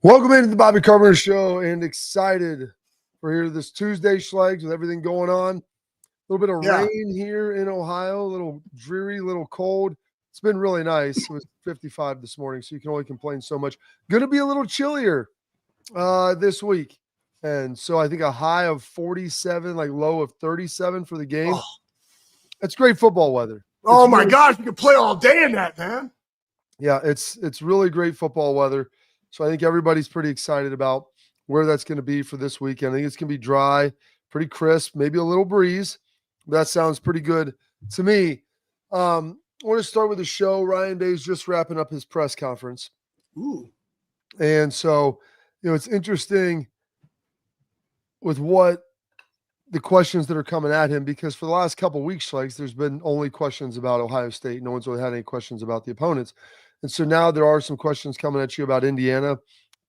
Welcome into the Bobby Carpenter Show, and excited for here this Tuesday, Schlegs, with everything going on. A little bit of rain here in Ohio, a little dreary, a little cold. It's been really nice. It was 55 this morning, so you can only complain so much. Going to be a little chillier this week. And so I think a high of 47, like low of 37 for the game. Oh. That's great football weather. Oh, my gosh, you can play all day in that, man. Yeah, it's really great football weather. So I think everybody's pretty excited about where that's going to be for this weekend. I think it's going to be dry, pretty crisp, maybe a little breeze. That sounds pretty good to me. I want to start with the show. Ryan Day's just wrapping up his press conference. Ooh. And so, it's interesting with what the questions that are coming at him, because for the last couple of weeks, like, there's been only questions about Ohio State. No one's really had any questions about the opponents. And so now there are some questions coming at you about Indiana,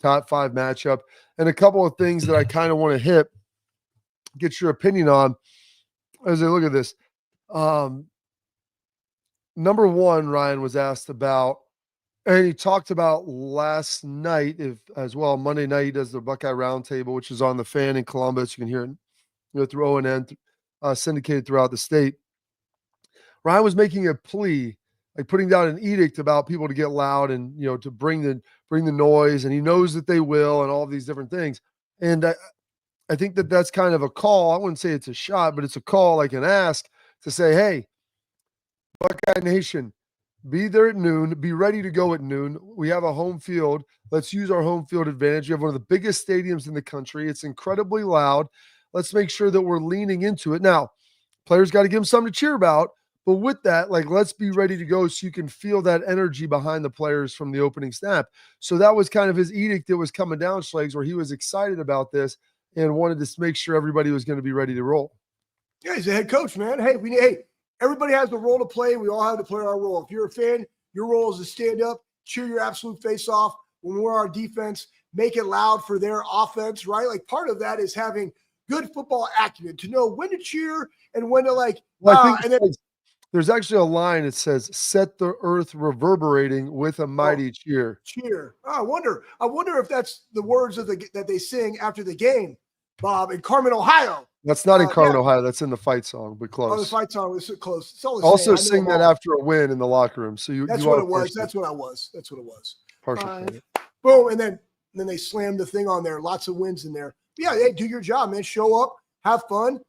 top 5 matchup, and a couple of things that I kind of want to get your opinion on as I look at this. Number one, Ryan was asked about, and he talked about last night, as well, Monday night, he does the Buckeye Roundtable, which is on the Fan in Columbus. You can hear it through ONN, syndicated throughout the state. Ryan was making a plea, like putting down an edict about people to get loud and, to bring the noise, and he knows that they will, and all of these different things. And I think that that's kind of a call. I wouldn't say it's a shot, but it's a call, like an ask to say, hey, Buckeye Nation, be there at noon, be ready to go at noon. We have a home field. Let's use our home field advantage. We have one of the biggest stadiums in the country. It's incredibly loud. Let's make sure that we're leaning into it. Now, players got to give them something to cheer about. But with that, let's be ready to go so you can feel that energy behind the players from the opening snap. So that was kind of his edict that was coming down, Schlegs, where he was excited about this and wanted to make sure everybody was going to be ready to roll. Yeah, he's a head coach, man. Hey, everybody has a role to play. We all have to play our role. If you're a fan, your role is to stand up, cheer your absolute face off. When we're our defense, make it loud for their offense, right? Like, part of that is having good football acumen to know when to cheer and when to there's actually a line that says, set the earth reverberating with a mighty cheer. Cheer. Oh, I wonder if that's the words that they sing after the game, Bob, in Carmen, Ohio. That's not in Carmen, Ohio. That's in the fight song, but close. Oh, the fight song was close. It's all the also same. Sing that after a win in the locker room. So that's what it was. That's what it was. Partial. Boom, and then they slammed the thing on there. Lots of wins in there. Yeah, hey, do your job, man. Show up, have fun.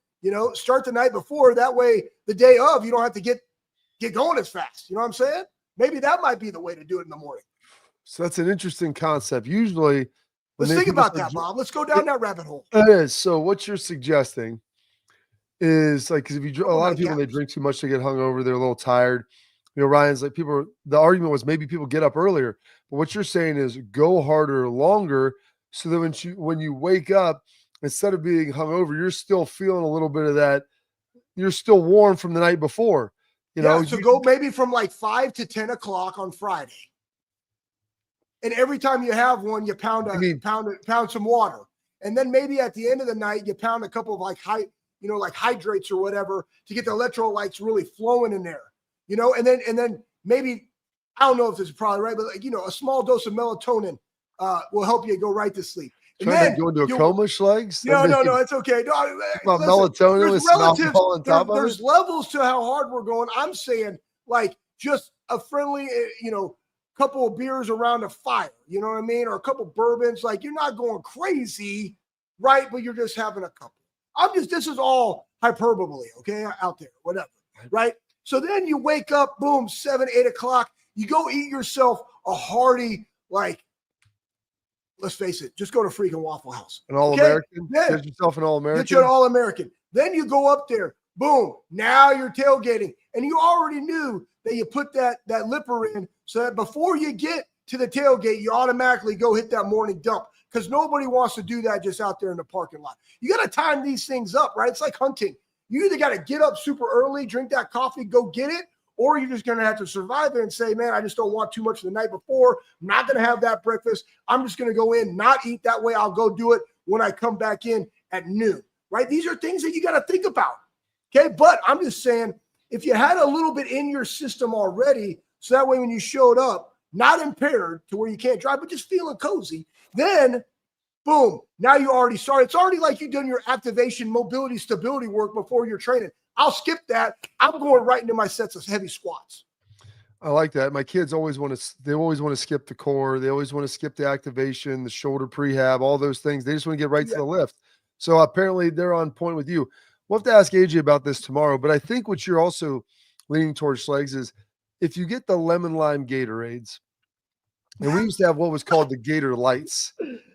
Start the night before. That way, the day of, you don't have to get going as fast. You know what I'm saying? Maybe that might be the way to do it in the morning. So that's an interesting concept. Usually, let's think about that, Bob. Let's go down that rabbit hole. It is. So what you're suggesting is, like, because if a lot of people, when they drink too much, they get hungover, they're a little tired. Ryan's like, the argument was maybe people get up earlier. But what you're saying is go harder longer, so that when you wake up, instead of being hungover, you're still feeling a little bit of that. You're still warm from the night before. So go maybe from like 5 to 10 o'clock on Friday. And every time you have one, you pound some water. And then maybe at the end of the night, you pound a couple of like hydrates or whatever to get the electrolytes really flowing in there. And then maybe, I don't know if this is probably right, but a small dose of melatonin will help you go right to sleep. And then go into a coma, Schlegs? No, it's okay. No, melatonin with some alcohol on top of it? There's levels to how hard we're going. I'm saying, like, just a friendly, couple of beers around a fire, you know what I mean? Or a couple bourbons. Like, you're not going crazy, right? But you're just having a couple. This is all hyperbole, okay, out there, whatever, right? So then you wake up, boom, 7, 8 o'clock. You go eat yourself a hearty, like, let's face it, just go to freaking Waffle House. An All-American? Get yourself an All-American? Get you an All-American. Then you go up there, boom, now you're tailgating. And you already knew that you put that lipper in so that before you get to the tailgate, you automatically go hit that morning dump, because nobody wants to do that just out there in the parking lot. You got to time these things up, right? It's like hunting. You either got to get up super early, drink that coffee, go get it, or you're just going to have to survive it and say, man, I just don't want too much the night before. I'm not going to have that breakfast. I'm just going to go in, not eat. That way I'll go do it when I come back in at noon, right? These are things that you got to think about, okay? But I'm just saying, if you had a little bit in your system already, so that way when you showed up, not impaired to where you can't drive, but just feeling cozy, Then, boom, now you already started. It's already like you've done your activation, mobility, stability work before you're training. I'll skip that. I'm going right into my sets of heavy squats. I like that. My kids always want to skip the core. They always want to skip the activation, the shoulder prehab, all those things. They just want to get right to the lift. So apparently they're on point with you. We'll have to ask AJ about this tomorrow, but I think what you're also leaning towards, Schlegs, is if you get the lemon lime Gatorades, and we used to have what was called the Gator Lights.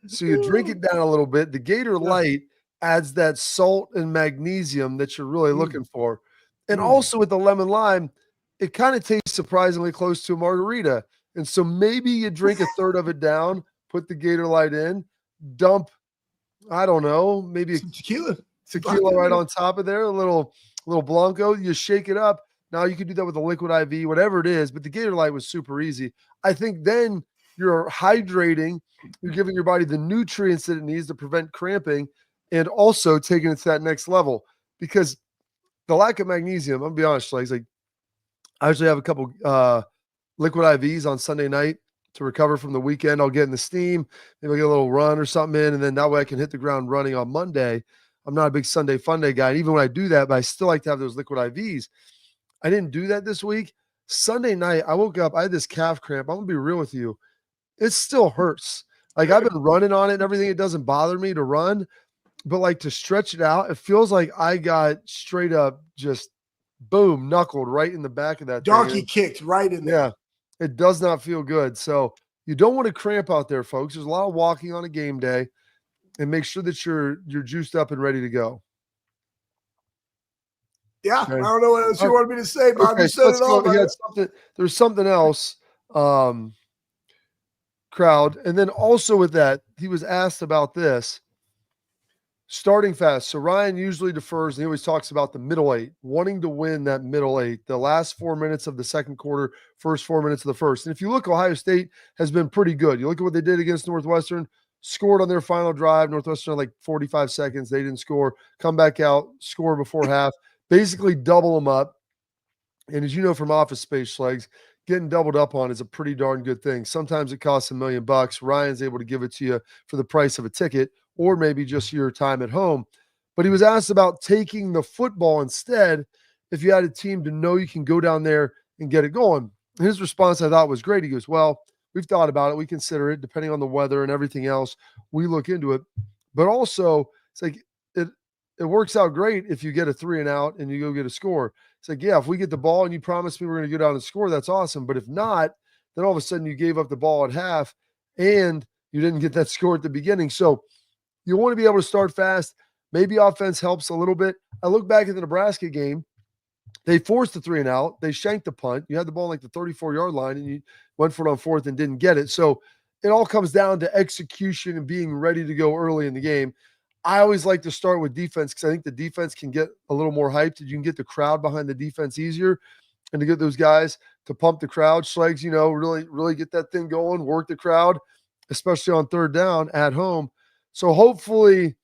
So you drink it down a little bit. The Gator Light adds that salt and magnesium that you're really looking for. And also with the lemon lime, it kind of tastes surprisingly close to a margarita. And so maybe you drink a third of it down, put the Gator Light in, dump, I don't know, maybe some tequila right on top of there, a little Blanco. You shake it up. Now you can do that with a liquid IV, whatever it is, but the Gator Light was super easy. I think then you're hydrating, you're giving your body the nutrients that it needs to prevent cramping, and also taking it to that next level. Because the lack of magnesium, I'm gonna be honest, like I usually have a couple liquid IVs on Sunday night to recover from the weekend. I'll get in the steam, maybe I'll get a little run or something in, and then that way I can hit the ground running on Monday. I'm not a big Sunday fun day guy. And even when I do that, but I still like to have those liquid IVs. I didn't do that this week. Sunday night, I woke up, I had this calf cramp. I'm gonna be real with you. It still hurts. Like I've been running on it and everything. It doesn't bother me to run, but like to stretch it out, it feels like I got straight up just boom, knuckled right in the back of that donkey kicked right in there. Yeah, it does not feel good. So you don't want to cramp out there, folks. There's a lot of walking on a game day, and make sure that you're juiced up and ready to go. Yeah, okay. I don't know what else you wanted me to say, Bob. Okay, you said it all. There's something else, crowd. And then also with that, he was asked about this. Starting fast. So Ryan usually defers, and he always talks about the middle eight, wanting to win that middle eight, the last 4 minutes of the second quarter, first 4 minutes of the first. And if you look, Ohio State has been pretty good. You look at what they did against Northwestern, scored on their final drive. Northwestern had like 45 seconds. They didn't score. Come back out, score before half, basically double them up. And as you know from Office Space, Schlegs, getting doubled up on is a pretty darn good thing. Sometimes it costs $1 million. Ryan's able to give it to you for the price of a ticket, or maybe just your time at home. But he was asked about taking the football instead if you had a team to know you can go down there and get it going. And his response I thought was great. He goes, well, we've thought about it. We consider it depending on the weather and everything else. We look into it. But also, it's like it works out great if you get a 3 and out and you go get a score. It's like, yeah, if we get the ball and you promise me we're going to go down and score, that's awesome. But if not, then all of a sudden you gave up the ball at half and you didn't get that score at the beginning. So you want to be able to start fast. Maybe offense helps a little bit. I look back at the Nebraska game. They forced the 3 and out. They shanked the punt. You had the ball like the 34-yard line, and you went for it on fourth and didn't get it. So it all comes down to execution and being ready to go early in the game. I always like to start with defense because I think the defense can get a little more hyped. You can get the crowd behind the defense easier, and to get those guys to pump the crowd, Schlegs, really get that thing going, work the crowd, especially on third down at home. So hopefully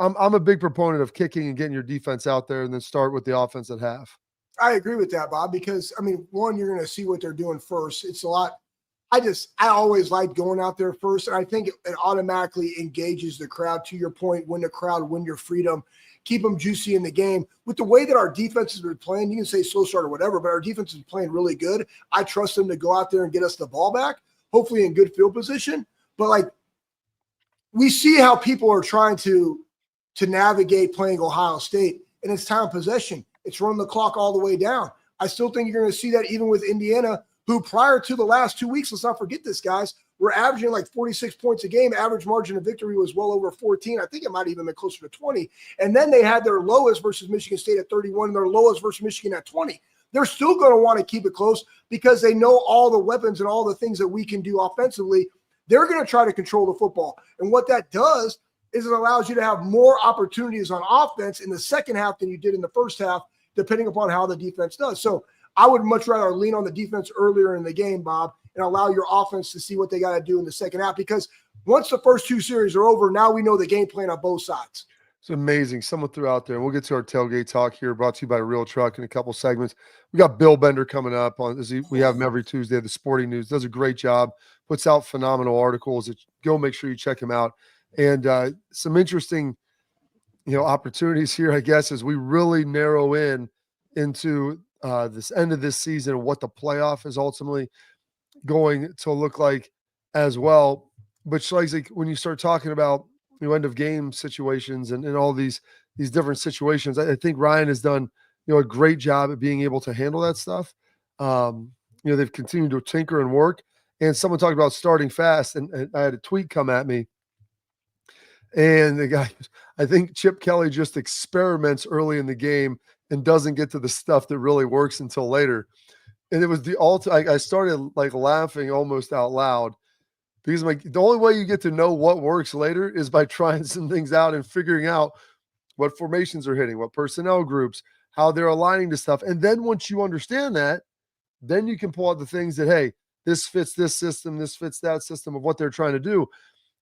I'm a big proponent of kicking and getting your defense out there and then start with the offense at half. I agree with that, Bob, because, one, you're going to see what they're doing first. It's a lot. I always like going out there first, and I think it automatically engages the crowd. To your point, win the crowd, win your freedom, keep them juicy in the game. With the way that our defense has been playing, you can say slow start or whatever, but our defense is playing really good. I trust them to go out there and get us the ball back, hopefully in good field position. But, we see how people are trying to navigate playing Ohio State, and it's time of possession. It's running the clock all the way down. I still think you're going to see that even with Indiana, who prior to the last 2 weeks, let's not forget this, guys, were averaging like 46 points a game. Average margin of victory was well over 14. I think it might even been closer to 20. And then they had their lowest versus Michigan State at 31 and their lowest versus Michigan at 20. They're still going to want to keep it close because they know all the weapons and all the things that we can do offensively. They're going to try to control the football. And what that does is it allows you to have more opportunities on offense in the second half than you did in the first half, depending upon how the defense does. So I would much rather lean on the defense earlier in the game, Bob, and allow your offense to see what they got to do in the second half. Because once the first two series are over, now we know the game plan on both sides. It's amazing. Someone threw out there, and we'll get to our tailgate talk here, brought to you by Real Truck in a couple segments. We got Bill Bender coming up on. We have him every Tuesday. The Sporting News does a great job, puts out phenomenal articles. Go make sure you check him out. And some interesting, opportunities here, I guess, as we really narrow in into this end of this season and what the playoff is ultimately going to look like as well. But Schlegel, when you start talking about end of game situations and all these different situations, I think Ryan has done a great job at being able to handle that stuff. They've continued to tinker and work. And someone talked about starting fast, and I had a tweet come at me. And the guy, I think Chip Kelly just experiments early in the game and doesn't get to the stuff that really works until later. And it was I started laughing almost out loud, because the only way you get to know what works later is by trying some things out and figuring out what formations are hitting, what personnel groups, how they're aligning to stuff. And then once you understand that, then you can pull out the things that, hey, this fits this system, this fits that system of what they're trying to do.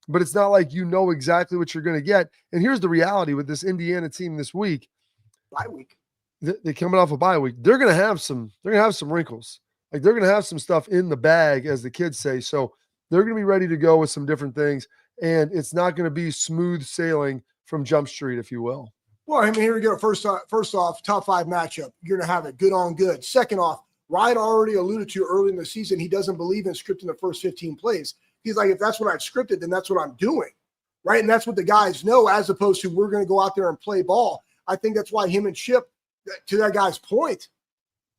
But it's not like you know exactly what you're going to get. And here's the reality with this Indiana team this week. Bye week. They're coming off a bye week. They're going to have some wrinkles. They're going to have some stuff in the bag, as the kids say. So they're going to be ready to go with some different things. And it's not going to be smooth sailing from Jump Street, if you will. Well, here we go. First off, top 5 matchup. You're going to have it good on good. Second off, Ryan already alluded to early in the season, he doesn't believe in scripting the first 15 plays. He's like, if that's what I've scripted, then that's what I'm doing, right? And that's what the guys know, as opposed to we're going to go out there and play ball. I think that's why him and Chip, to that guy's point,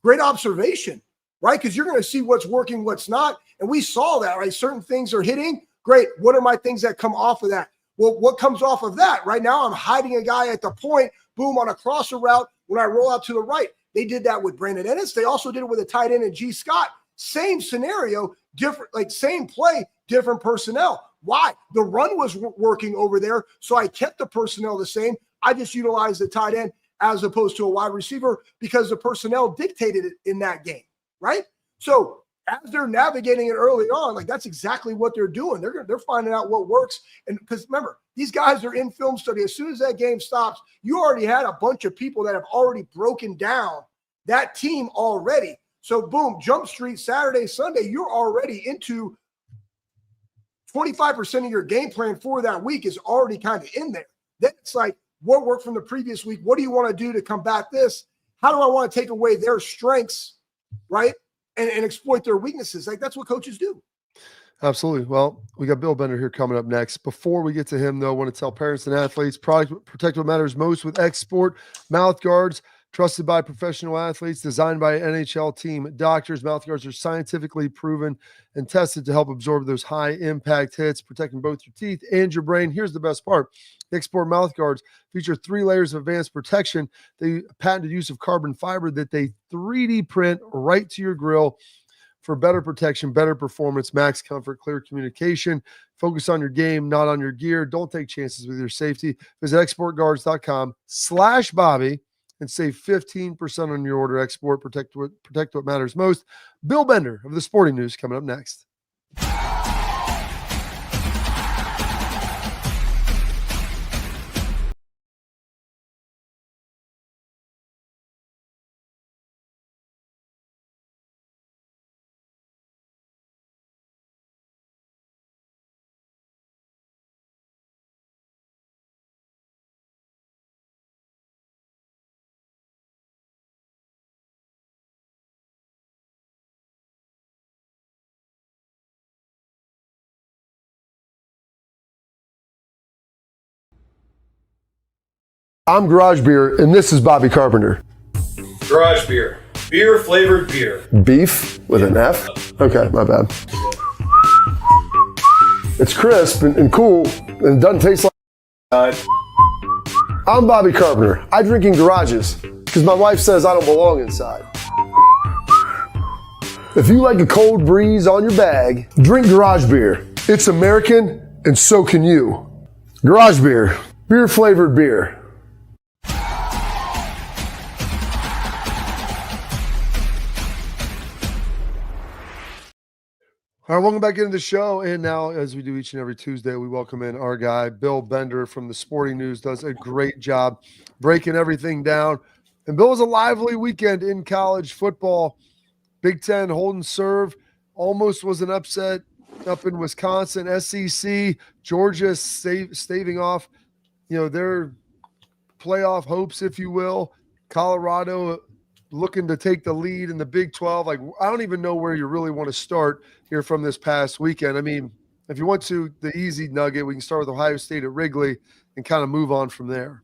great observation, right? Because you're going to see what's working, what's not. And we saw that, right? Certain things are hitting. Great. What are my things that come off of that? Well, what comes off of that? Right now, I'm hiding a guy at the point, boom, on a crosser route when I roll out to the right. They did that with Brandon Ennis. They also did it with a tight end and G. Scott. Same scenario, different, same play, different personnel. Why? The run was working over there, so I kept the personnel the same. I just utilized the tight end as opposed to a wide receiver because the personnel dictated it in that game, right? So as they're navigating it early on, that's exactly what they're doing. They're finding out what works. And because remember, these guys are in film study. As soon as that game stops, you already had a bunch of people that have already broken down that team already. So boom, Jump Street, Saturday, Sunday, you're already into 25% of your game plan for that week is already kind of in there. Then it's like, what worked from the previous week? What do you want to do to combat this? How do I want to take away their strengths, right? And exploit their weaknesses. That's what coaches do. Absolutely. Well, we got Bill Bender here coming up next. Before we get to him, though, I want to tell parents and athletes, protect what matters most with X-Sport mouth guards. Trusted by professional athletes, designed by NHL team doctors. Mouth guards are scientifically proven and tested to help absorb those high-impact hits, protecting both your teeth and your brain. Here's the best part. X-Sport mouth guards feature 3 layers of advanced protection. They patented use of carbon fiber that they 3D print right to your grill for better protection, better performance, max comfort, clear communication. Focus on your game, not on your gear. Don't take chances with your safety. Visit xsportguards.com/Bobby. and save 15% on your order. Export, protect what matters most. Bill Bender of the Sporting News coming up next. I'm Garage Beer, and this is Bobby Carpenter. Garage Beer. Beer flavored beer. Beef with an F? Okay, my bad. It's crisp and cool, and it doesn't taste like... I'm Bobby Carpenter. I drink in garages because my wife says I don't belong inside. If you like a cold breeze on your bag, drink Garage Beer. It's American, and so can you. Garage Beer. Beer flavored beer. All right, welcome back into the show. And now, as we do each and every Tuesday, we welcome in our guy, Bill Bender from the Sporting News, does a great job breaking everything down. And Bill, was a lively weekend in college football. Big Ten holding serve, almost was an upset up in Wisconsin. SEC, Georgia staving off, their playoff hopes, if you will. Colorado looking to take the lead in the Big 12. Like, I don't even know where you really want to start here from this past weekend. I mean, if you want to, the easy nugget, we can start with Ohio State at Wrigley and kind of move on from there.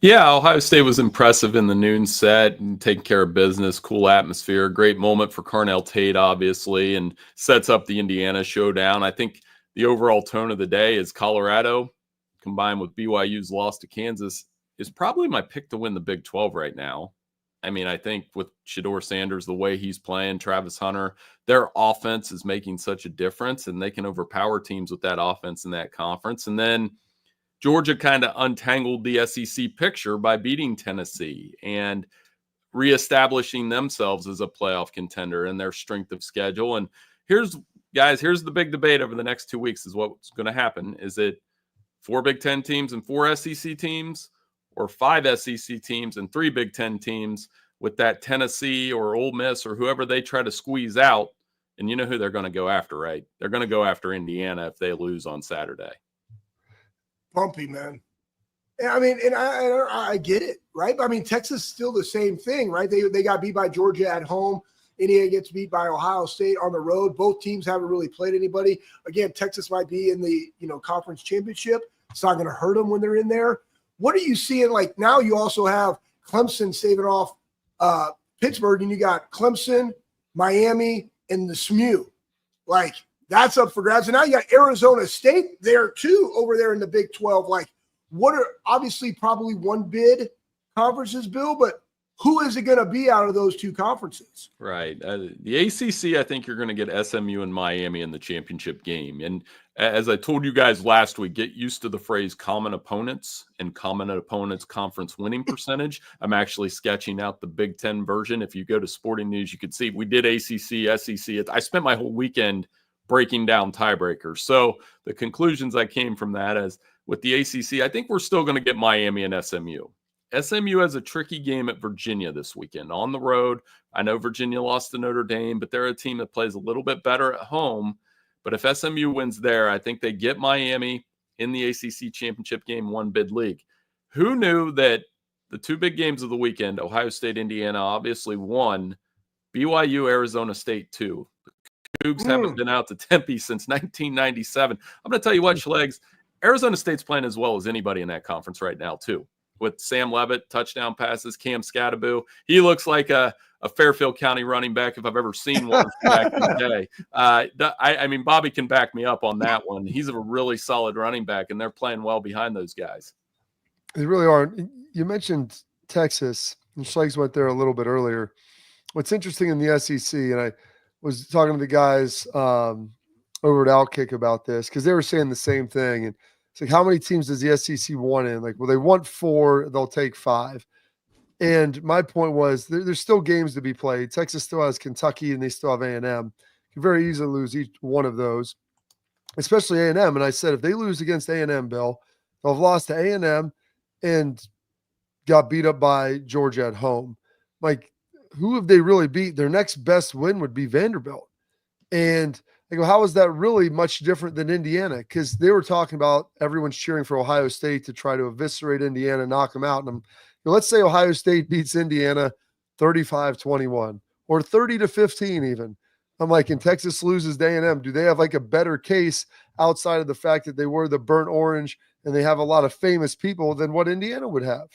Yeah, Ohio State was impressive in the noon set and taking care of business, cool atmosphere, great moment for Carnell Tate, obviously, and sets up the Indiana showdown. I think the overall tone of the day is Colorado combined with BYU's loss to Kansas is probably my pick to win the Big 12 right now. I mean, I think with Shedeur Sanders, the way he's playing, Travis Hunter, their offense is making such a difference, and they can overpower teams with that offense in that conference. And then Georgia kind of untangled the SEC picture by beating Tennessee and reestablishing themselves as a playoff contender in their strength of schedule. And here's the big debate over the next 2 weeks is what's going to happen. Is it 4 Big Ten teams and 4 SEC teams, or 5 SEC teams and 3 Big Ten teams with that Tennessee or Ole Miss or whoever they try to squeeze out? And you know who they're going to go after, right? They're going to go after Indiana if they lose on Saturday. Bumpy, man. I mean, and I get it, right? I mean, Texas is still the same thing, right? They got beat by Georgia at home. Indiana gets beat by Ohio State on the road. Both teams haven't really played anybody. Again, Texas might be in the conference championship. It's not going to hurt them when they're in there. What are you seeing? Like, now you also have Clemson saving off Pittsburgh, and you got Clemson, Miami, and the SMU. Like, that's up for grabs. And now you got Arizona State there too, over there in the Big 12. Like, what are obviously probably one bid conferences, Bill, but who is it going to be out of those 2 conferences? Right. The ACC, I think you're going to get SMU and Miami in the championship game. And as I told you guys last week, get used to the phrase common opponents and common opponents conference winning percentage. I'm actually sketching out the Big Ten version. If you go to Sporting News, you can see we did ACC, SEC. I spent my whole weekend breaking down tiebreakers. So the conclusions I came from that is with the ACC, I think we're still going to get Miami and SMU. SMU has a tricky game at Virginia this weekend on the road. I know Virginia lost to Notre Dame, but they're a team that plays a little bit better at home. But if SMU wins there, I think they get Miami in the ACC championship game, 1 bid league. Who knew that the 2 big games of the weekend, Ohio State, Indiana, obviously 1, BYU, Arizona State 2. The Cougs haven't been out to Tempe since 1997. I'm going to tell you what, Schlegs, Arizona State's playing as well as anybody in that conference right now too. With Sam Levitt, touchdown passes, Cam Scattaboo. He looks like a Fairfield County running back if I've ever seen one back in the day. I mean, Bobby can back me up on that one. He's a really solid running back, and they're playing well behind those guys. They really are. You mentioned Texas, and Schlegel went there a little bit earlier. What's interesting in the SEC, and I was talking to the guys over at Outkick about this because they were saying the same thing. And it's like, how many teams does the SEC want in? Like, well, they want 4, they'll take 5. And my point was there's still games to be played. Texas still has Kentucky, and they still have A&M. Can very easily lose each one of those, especially A&M. And I said if they lose against A&M, Bill, they'll have lost to A&M and got beat up by Georgia at home. Like, who have they really beat? Their next best win would be Vanderbilt. And I go, how is that really much different than Indiana? Because they were talking about everyone's cheering for Ohio State to try to eviscerate Indiana, knock them out. And let's say Ohio State beats Indiana 35-21 or 30-15 even. I'm like, and Texas loses to A&M. Do they have like a better case outside of the fact that they were the burnt orange and they have a lot of famous people than what Indiana would have?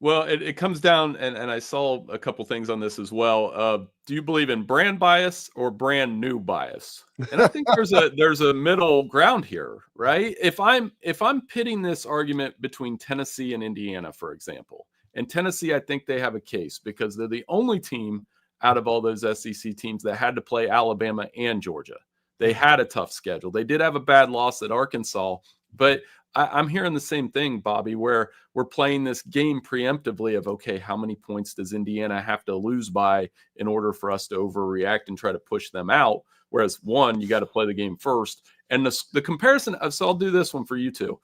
Well, it comes down, and I saw a couple things on this as well. Do you believe in brand bias or brand new bias? And I think there's a middle ground here, right? If I'm pitting this argument between Tennessee and Indiana, for example, and Tennessee, I think they have a case because they're the only team out of all those SEC teams that had to play Alabama and Georgia. They had a tough schedule. They did have a bad loss at Arkansas, but I'm hearing the same thing, Bobby, where we're playing this game preemptively of, okay, how many points does Indiana have to lose by in order for us to overreact and try to push them out? Whereas one, you got to play the game first. And the comparison, so I'll do this one for you two.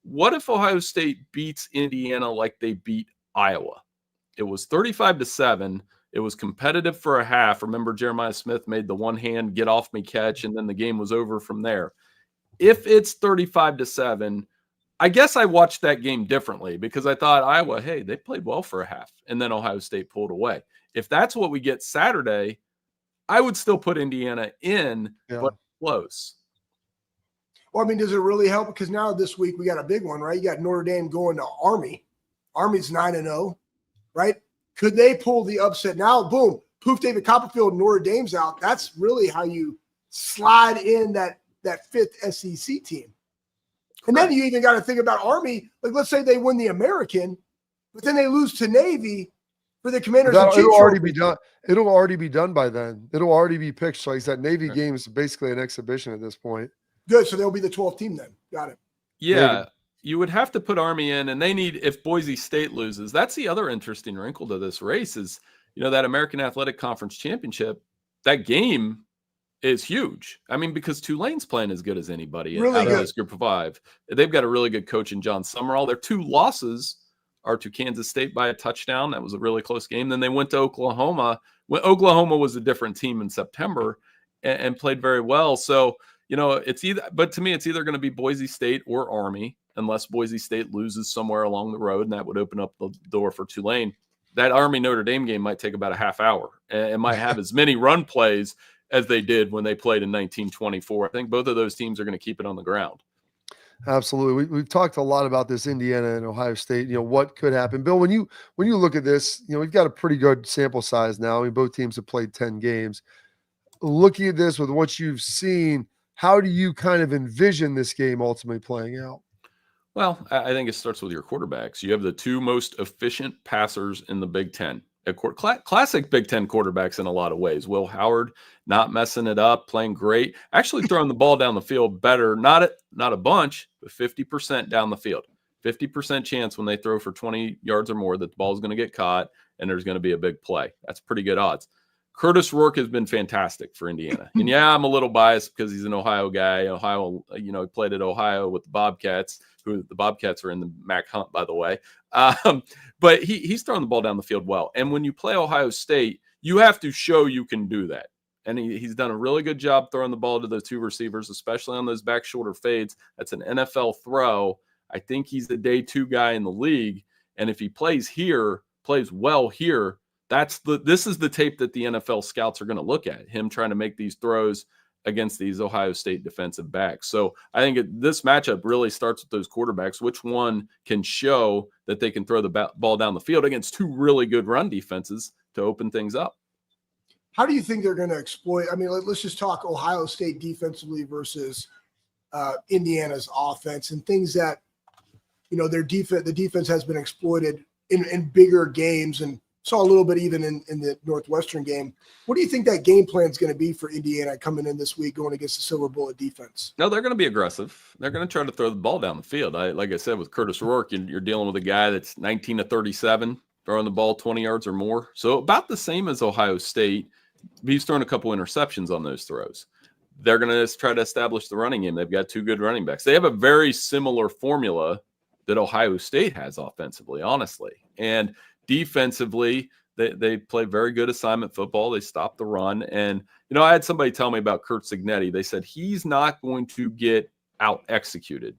What if Ohio State beats Indiana like they beat Iowa? It was 35-7. It was competitive for a half. Remember, Jeremiah Smith made the one hand get off me catch, and then the game was over from there. If it's 35-7, I guess I watched that game differently because I thought Iowa, hey, they played well for a half, and then Ohio State pulled away. If that's what we get Saturday, I would still put Indiana in, but close. Well, I mean, does it really help? Because now this week we got a big one, right? You got Notre Dame going to Army. Army's 9-0, right? Could they pull the upset now? Boom, poof, David Copperfield, Notre Dame's out. That's really how you slide in that fifth SEC team. And then you even got to think about Army. Like, let's say they win the American, but then they lose to Navy for the Commanders. It'll already be done. It'll already be done by then. It'll already be picked. So like that Navy game is basically an exhibition at this point. Good. So they'll be the 12th team then. Got it. Yeah. Maybe. You would have to put Army in, and they need, if Boise State loses, that's the other interesting wrinkle to this race is, that American Athletic Conference Championship, that game is huge. I mean, because Tulane's playing as good as anybody really out good. of this group of five. They've got a really good coach in John Summerall. Their two losses are to Kansas State by a touchdown. That was a really close game. Then they went to Oklahoma. When Oklahoma was a different team in September and played very well. So, it's either, but to me, it's either going to be Boise State or Army, unless Boise State loses somewhere along the road, and that would open up the door for Tulane. That Army Notre Dame game might take about a half hour. It might have as many run plays as they did when they played in 1924. I think both of those teams are going to keep it on the ground. Absolutely. We've talked a lot about this Indiana and Ohio State, what could happen. Bill, when you look at this, we've got a pretty good sample size now. I mean, both teams have played 10 games. Looking at this with what you've seen, how do you kind of envision this game ultimately playing out? Well, I think it starts with your quarterbacks. You have the two most efficient passers in the Big Ten. Classic Big Ten quarterbacks in a lot of ways. Will Howard not messing it up, playing great, actually throwing the ball down the field better, not a bunch, but 50% down the field. 50% chance when they throw for 20 yards or more that the ball is going to get caught and there's going to be a big play. That's pretty good odds. Curtis Rourke has been fantastic for Indiana. And yeah, I'm a little biased because he's an Ohio guy. Ohio, he played at Ohio with the Bobcats, who the Bobcats are in the MAC hunt, by the way. But he's throwing the ball down the field well. And when you play Ohio State, you have to show you can do that. And he's done a really good job throwing the ball to the two receivers, especially on those back shoulder fades. That's an NFL throw. I think he's the day two guy in the league. And if he plays well here, this is the tape that the NFL scouts are going to look at, him trying to make these throws against these Ohio State defensive backs. So I think this matchup really starts with those quarterbacks. Which one can show that they can throw the ball down the field against two really good run defenses to open things up? How do you think they're going to exploit? I mean, let's just talk Ohio State defensively versus Indiana's offense and things that, the defense has been exploited in bigger games and saw a little bit even in the Northwestern game. What do you think that game plan is going to be for Indiana coming in this week going against the Silver Bullet defense? No, they're going to be aggressive. They're going to try to throw the ball down the field. Like I said, with Curtis Rourke, you're dealing with a guy that's 19-37, throwing the ball 20 yards or more. So about the same as Ohio State. He's thrown a couple interceptions on those throws. They're going to try to establish the running game. They've got two good running backs. They have a very similar formula that Ohio State has offensively, honestly. And defensively, they play very good assignment football. They stop the run. And, I had somebody tell me about Kurt Cignetti. They said he's not going to get out-executed.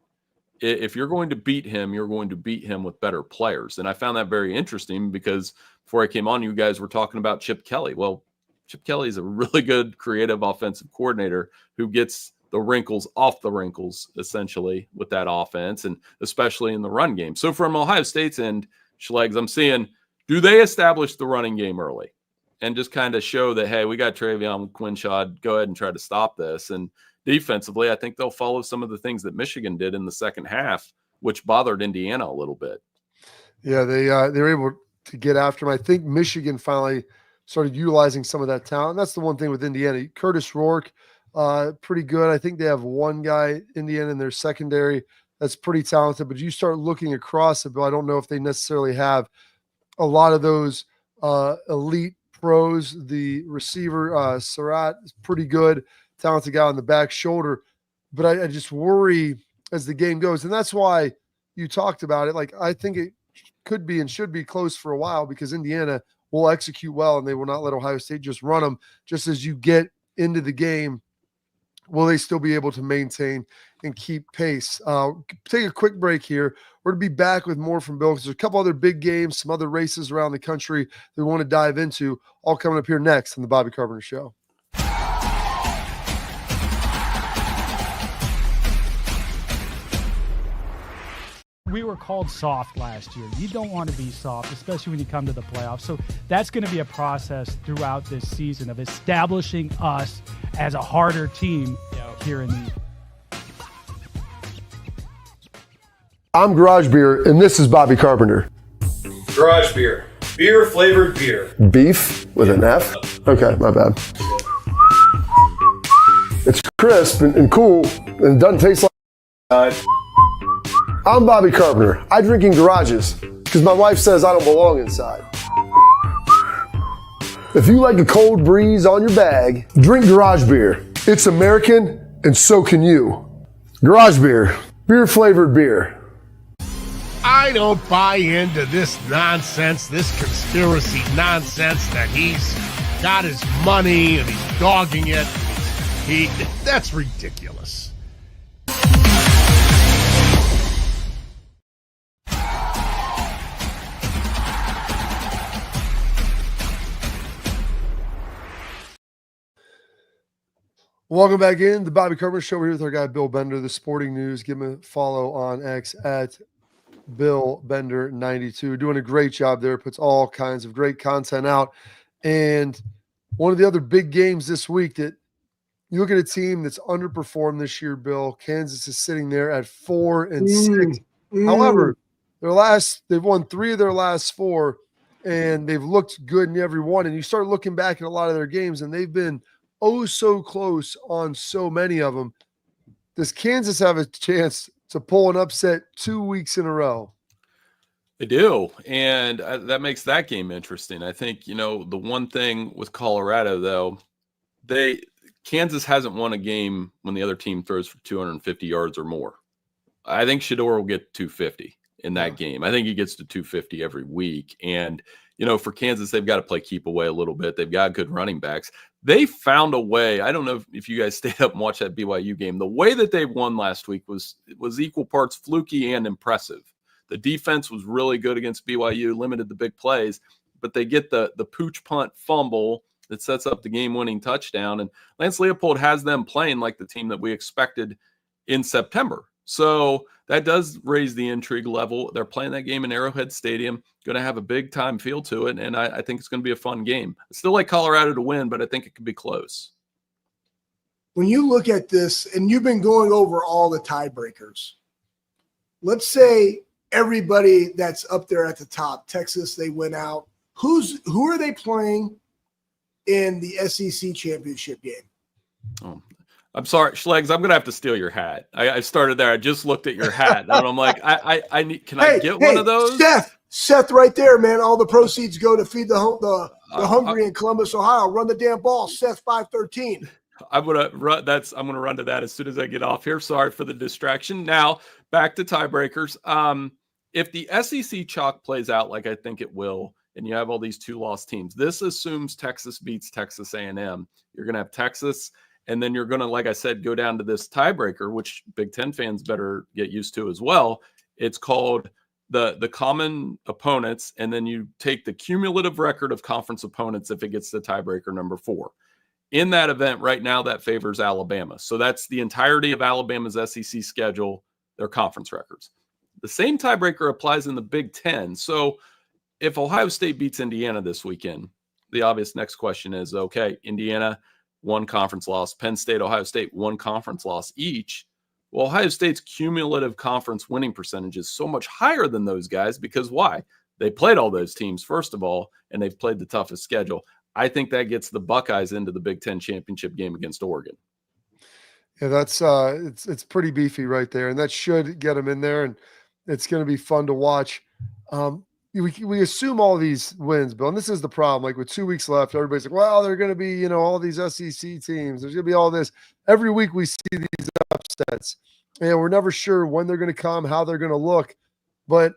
If you're going to beat him, you're going to beat him with better players. And I found that very interesting because before I came on, you guys were talking about Chip Kelly. Well, Chip Kelly is a really good creative offensive coordinator who gets the wrinkles off the wrinkles, essentially, with that offense, and especially in the run game. So from Ohio State's end, Schlegs, I'm seeing, do they establish the running game early and just kind of show that, hey, we got Travion Quinshad, go ahead and try to stop this? And defensively, I think they'll follow some of the things that Michigan did in the second half, which bothered Indiana a little bit. Yeah, they were able to get after him. I think Michigan finally started utilizing some of that talent. That's the one thing with Indiana. Curtis Rourke, pretty good. I think they have one guy, Indiana, in their secondary that's pretty talented. But you start looking across it, but I don't know if they necessarily have a lot of those elite pros. The receiver, Surratt, is pretty good, talented guy on the back shoulder. But I just worry as the game goes. And that's why you talked about it. Like, I think it could be and should be close for a while because Indiana will execute well and they will not let Ohio State just run them. Just as you get into the game, will they still be able to maintain and keep pace? Take a quick break here. We're going to be back with more from Bill because there's a couple other big games, some other races around the country that we want to dive into, all coming up here next on the Bobby Carpenter Show. We were called soft last year. You don't want to be soft, especially when you come to the playoffs. So that's going to be a process throughout this season of establishing us as a harder team here in the. I'm Garage Beer, and this is Bobby Carpenter. Garage beer. Beer flavored beer. Beef with an F? Okay, my bad. It's crisp and cool, and it doesn't taste like. I'm Bobby Carpenter. I drink in garages because my wife says I don't belong inside. If you like a cold breeze on your bag, drink Garage Beer. It's American, and so can you. Garage Beer. Beer flavored beer. I don't buy into this nonsense, this conspiracy nonsense that he's got his money and he's dogging it. That's ridiculous. Welcome back in the Bobby Carpenter Show. We're here with our guy Bill Bender, the Sporting News. Give him a follow on X at Bill Bender 92. Doing a great job there. Puts all kinds of great content out. And one of the other big games this week that you look at a team that's underperformed this year, Bill. Kansas is sitting there at 4-6. However, they've won 3 of their last 4, and they've looked good in every one. And you start looking back at a lot of their games, and they've been so close on so many of them. Does Kansas have a chance to pull an upset 2 weeks in a row? They do, and that makes that game interesting. I think, the one thing with Colorado, though, Kansas hasn't won a game when the other team throws for 250 yards or more. I think Shedeur will get 250 in that game. I think he gets to 250 every week. And, for Kansas, they've got to play keep away a little bit. They've got good running backs. They found a way. I don't know if you guys stayed up and watched that BYU game. The way that they won last week was equal parts fluky and impressive. The defense was really good against BYU, limited the big plays, but they get the pooch punt fumble that sets up the game-winning touchdown. And Lance Leopold has them playing like the team that we expected in September. So that does raise the intrigue level. They're playing that game in Arrowhead Stadium, going to have a big-time feel to it, and I think it's going to be a fun game. I still like Colorado to win, but I think it could be close. When you look at this, and you've been going over all the tiebreakers, let's say everybody that's up there at the top, Texas, they went out. Who are they playing in the SEC championship game? Oh, I'm sorry, Schlegs, I'm going to have to steal your hat. I started there. I just looked at your hat, and I'm like, I need. Can I get one of those? Seth, right there, man. All the proceeds go to feed the hungry in Columbus, Ohio. Run the damn ball, Seth 513. I'm gonna run to that as soon as I get off here. Sorry for the distraction. Now back to tiebreakers. If the SEC chalk plays out like I think it will, and you have all these 2-loss teams, this assumes Texas beats Texas A&M. You're gonna have Texas. And then you're going to, like I said, go down to this tiebreaker, which Big Ten fans better get used to as well. It's called the common opponents, and then you take the cumulative record of conference opponents if it gets to tiebreaker number 4. In that event, right now, that favors Alabama. So that's the entirety of Alabama's SEC schedule, their conference records. The same tiebreaker applies in the Big Ten. So if Ohio State beats Indiana this weekend, the obvious next question is, okay, Indiana – 1 conference loss. Penn State, Ohio State, 1 conference loss each. Well, Ohio State's cumulative conference winning percentage is so much higher than those guys because why? They played all those teams, first of all, and they've played the toughest schedule. I think that gets the Buckeyes into the Big Ten championship game against Oregon. Yeah, that's it's pretty beefy right there, and that should get them in there, and it's going to be fun to watch. We assume all these wins, Bill, and this is the problem. Like with 2 weeks left, everybody's like, "Well, they're going to be, all these SEC teams. There's going to be all this." Every week we see these upsets, and we're never sure when they're going to come, how they're going to look. But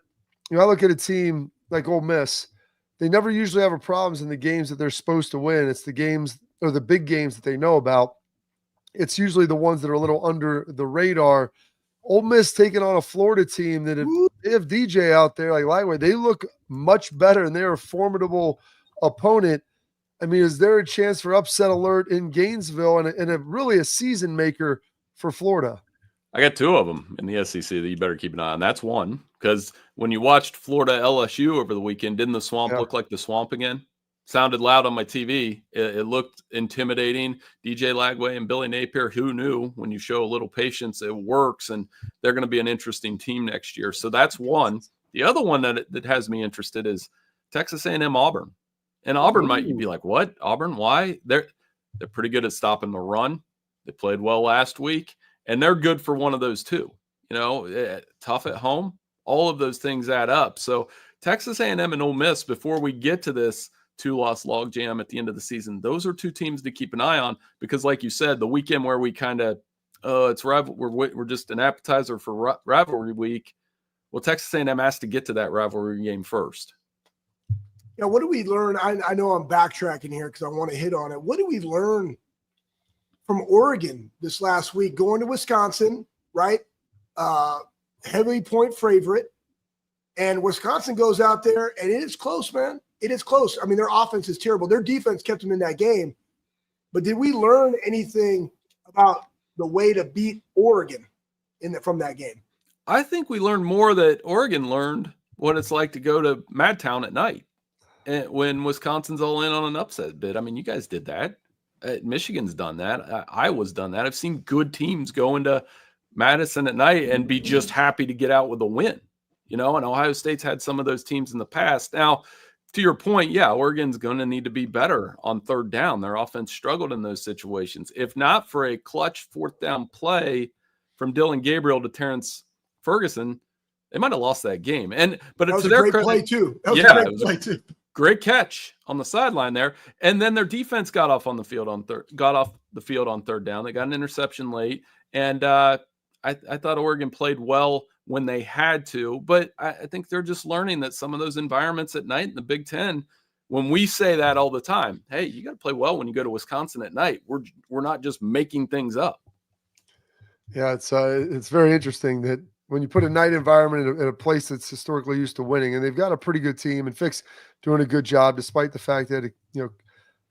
I look at a team like Ole Miss. They never usually have problems in the games that they're supposed to win. It's the games or the big games that they know about. It's usually the ones that are a little under the radar. Ole Miss taking on a Florida team that if they have DJ out there like lightweight, they look much better and they're a formidable opponent. I mean, is there a chance for upset alert in Gainesville and really a season maker for Florida? I got two of them in the SEC that you better keep an eye on. That's one, because when you watched Florida LSU over the weekend, didn't the Swamp look like the Swamp again? Sounded loud on my TV. It looked intimidating. DJ Lagway and Billy Napier, who knew when you show a little patience, it works, and they're going to be an interesting team next year. So that's one. The other one that has me interested is Texas A&M Auburn. And Auburn might be like, what? Auburn? Why? They're pretty good at stopping the run. They played well last week, and they're good for one of those too. Tough at home. All of those things add up. So Texas A&M and Ole Miss, before we get to this 2-loss logjam at the end of the season, those are two teams to keep an eye on, because like you said, the weekend where we kind of we're just an appetizer for rivalry week. Well, Texas A&M has to get to that rivalry game first. Yeah, what do we learn? I know I'm backtracking here because I want to hit on it. What do we learn from Oregon this last week, going to Wisconsin, right? Heavy point favorite, and Wisconsin goes out there and it is close, man. It is close. I mean, their offense is terrible. Their defense kept them in that game. But did we learn anything about the way to beat Oregon from that game? I think we learned more that Oregon learned what it's like to go to Madtown at night when Wisconsin's all in on an upset bid. I mean, you guys did that. Michigan's done that. Iowa's done that. I've seen good teams go into Madison at night and be just happy to get out with a win. And Ohio State's had some of those teams in the past. Now, to your point, yeah, Oregon's going to need to be better on third down. Their offense struggled in those situations. If not for a clutch fourth down play from Dylan Gabriel to Terrence Ferguson, they might have lost that game. But that was to a their great credit, play too. That was yeah, a great play too. Great catch on the sideline there. And then their defense got off the field on third down. They got an interception late. And I thought Oregon played well when they had to, but I think they're just learning that some of those environments at night in the Big Ten, when we say that all the time, hey, you got to play well when you go to Wisconsin at night. We're not just making things up. Yeah, it's very interesting that when you put a night environment in a place that's historically used to winning, and they've got a pretty good team, and Fick's doing a good job despite the fact that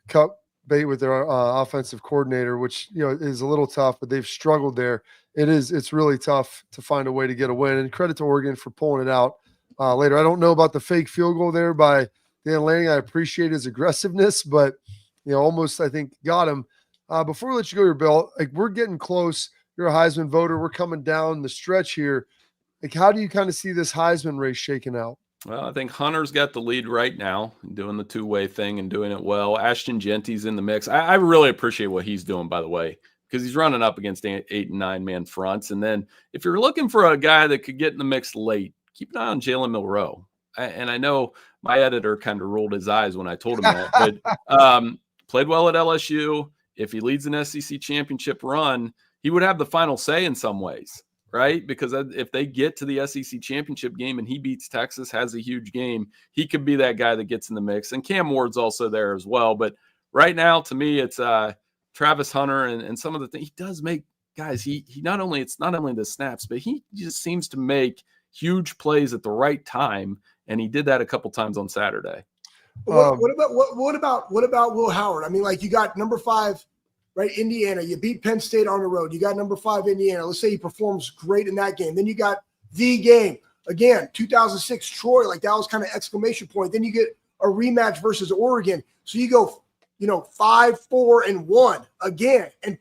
cut bait with their offensive coordinator, which is a little tough, but they've struggled there. It's really tough to find a way to get a win, and credit to Oregon for pulling it out later. I don't know about the fake field goal there by Dan Lanning. I appreciate his aggressiveness, but almost I think got him. Before we let you go here, Bill, like we're getting close. You're a Heisman voter. We're coming down the stretch here. Like, how do you kind of see this Heisman race shaking out? Well, I think Hunter's got the lead right now, doing the two-way thing and doing it well. Ashton Genty's in the mix. I really appreciate what he's doing, by the way, because he's running up against 8 and 9-man fronts. And then if you're looking for a guy that could get in the mix late, keep an eye on Jalen Milroe. And I know my editor kind of rolled his eyes when I told him that, but played well at LSU. If he leads an SEC championship run, he would have the final say in some ways, right? Because if they get to the SEC championship game and he beats Texas, has a huge game, he could be that guy that gets in the mix. And Cam Ward's also there as well. But right now, to me, it's Travis Hunter and some of the things he does make. Guys, it's not only the snaps, but he just seems to make huge plays at the right time, and he did that a couple times on Saturday. What about Will Howard? I mean, like, you got number 5, right, Indiana. You beat Penn State on the road. You got number 5 Indiana. Let's say he performs great in that game. Then you got the game again, 2006 Troy. Like, that was kind of exclamation point. Then you get a rematch versus Oregon. So you go 5-4-1 again, and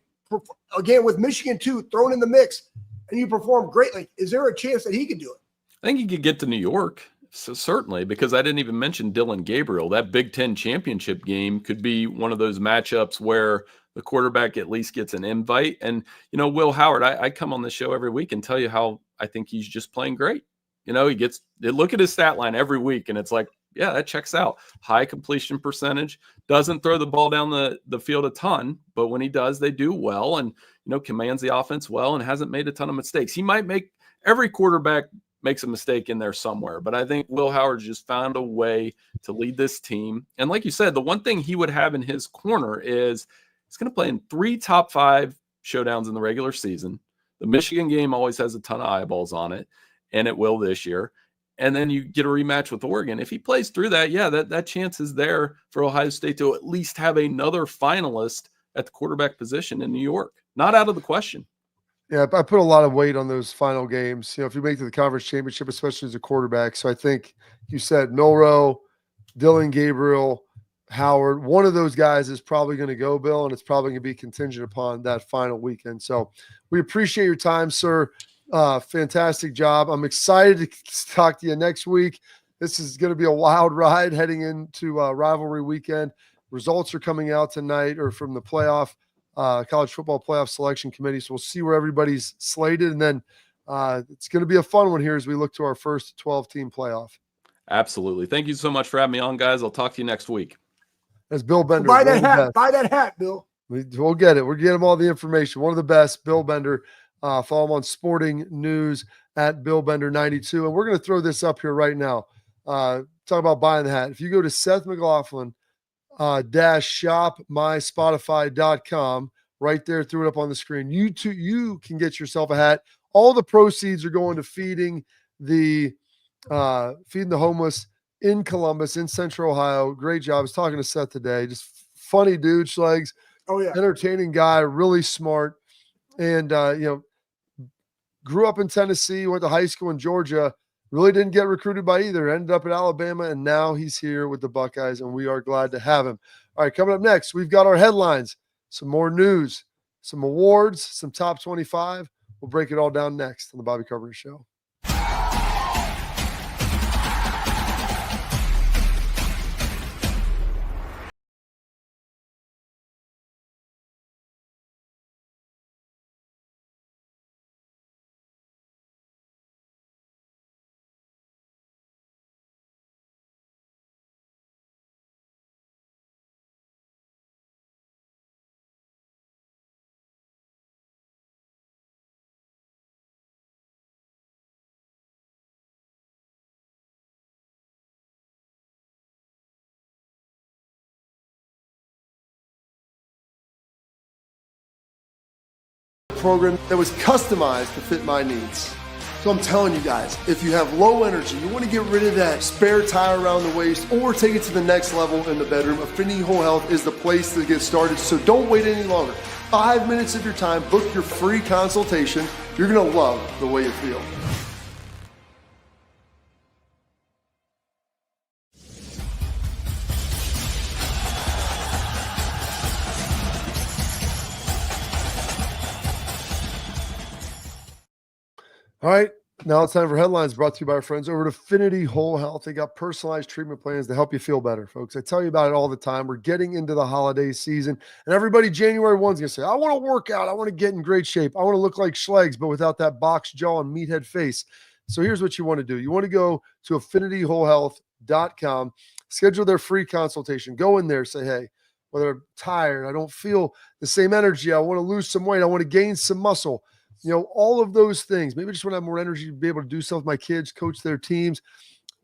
again with Michigan too thrown in the mix, and you perform greatly. Is there a chance that he could do it? I think he could get to New York. So certainly, because I didn't even mention Dylan Gabriel. That Big Ten championship game could be one of those matchups where the quarterback at least gets an invite. And, Will Howard, I come on the show every week and tell you how I think he's just playing great. Look at his stat line every week, and it's like, yeah, that checks out. High completion percentage, doesn't throw the ball down the field a ton, but when he does, they do well, and, commands the offense well and hasn't made a ton of mistakes. Every quarterback makes a mistake in there somewhere, but I think Will Howard just found a way to lead this team. And like you said, the one thing he would have in his corner is he's going to play in 3 top 5 showdowns in the regular season. The Michigan game always has a ton of eyeballs on it, and it will this year. And then you get a rematch with Oregon. If he plays through that, yeah, that chance is there for Ohio State to at least have another finalist at the quarterback position in New York. Not out of the question. Yeah, I put a lot of weight on those final games. If you make it to the conference championship, especially as a quarterback. So I think you said Milroe, Dylan Gabriel, Howard. One of those guys is probably going to go, Bill, and it's probably going to be contingent upon that final weekend. So we appreciate your time, sir. Fantastic job. I'm excited to talk to you next week. This is going to be a wild ride heading into rivalry weekend. Results are coming out tonight or from the playoff. College football playoff selection committee. So we'll see where everybody's slated. And then it's going to be a fun one here as we look to our first 12-team playoff. Absolutely. Thank you so much for having me on, guys. I'll talk to you next week. That's Bill Bender. Buy that hat. Buy that hat, Bill. We'll get it. We'll get him all the information. One of the best, Bill Bender. Follow him on Sporting News at Bill Bender 92. And we're going to throw this up here right now. Talk about buying the hat. If you go to Seth McLaughlin, shopmyspotify.com, right there, threw it up on the screen. You can get yourself a hat. All the proceeds are going to feeding the homeless in Columbus, in Central Ohio. Great job. I was talking to Seth today. Just funny dude, Schlegs. Oh yeah, entertaining guy, really smart, and grew up in Tennessee, went to high school in Georgia. Really didn't get recruited by either. Ended up at Alabama, and now he's here with the Buckeyes, and we are glad to have him. All right, coming up next, we've got our headlines, some more news, some awards, some top 25. We'll break it all down next on the Bobby Carpenter Show. Program that was customized to fit my needs. So I'm telling you guys, if you have low energy, you want to get rid of that spare tire around the waist or take it to the next level in the bedroom, Affinity Whole Health is the place to get started. So don't wait any longer. 5 minutes of your time, book your free consultation. You're going to love the way you feel. All right, now it's time for headlines brought to you by our friends over at Affinity Whole Health. They got personalized treatment plans to help you feel better, folks. I tell you about it all the time. We're getting into the holiday season, and everybody January 1's going to say, I want to work out. I want to get in great shape. I want to look like Schlegel, but without that box jaw and meathead face. So here's what you want to do. You want to go to affinityWholeHealth.com, schedule their free consultation. Go in there, say, hey, whether I'm tired, I don't feel the same energy, I want to lose some weight, I want to gain some muscle. All of those things. Maybe I just want to have more energy to be able to do stuff with my kids, coach their teams,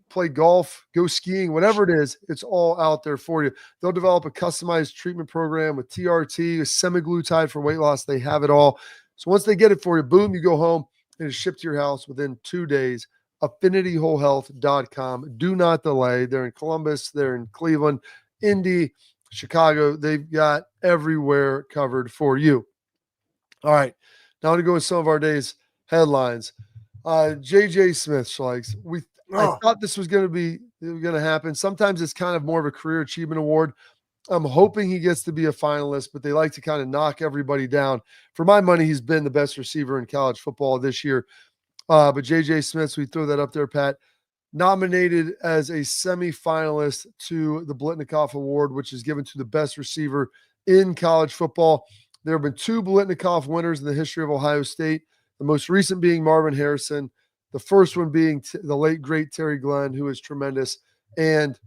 play golf, go skiing, whatever it is, it's all out there for you. They'll develop a customized treatment program with TRT, with semaglutide for weight loss. They have it all. So once they get it for you, boom, you go home and it's shipped to your house within 2 days. AffinityWholeHealth.com. Do not delay. They're in Columbus. They're in Cleveland, Indy, Chicago. They've got everywhere covered for you. All right. Now to go with some of our day's headlines. JJ Smith, Schlegs. I thought this was going to happen. Sometimes it's kind of more of a career achievement award. I'm hoping he gets to be a finalist, but they like to kind of knock everybody down. For my money, he's been the best receiver in college football this year. But JJ Smith, so we throw that up there, Pat. nominated as a semifinalist to the Blitnikoff Award, which is given to the best receiver in college football. There have been 2 Blitnikoff winners in the history of Ohio State, the most recent being Marvin Harrison, the first one being the late, great Terry Glenn, who is tremendous. And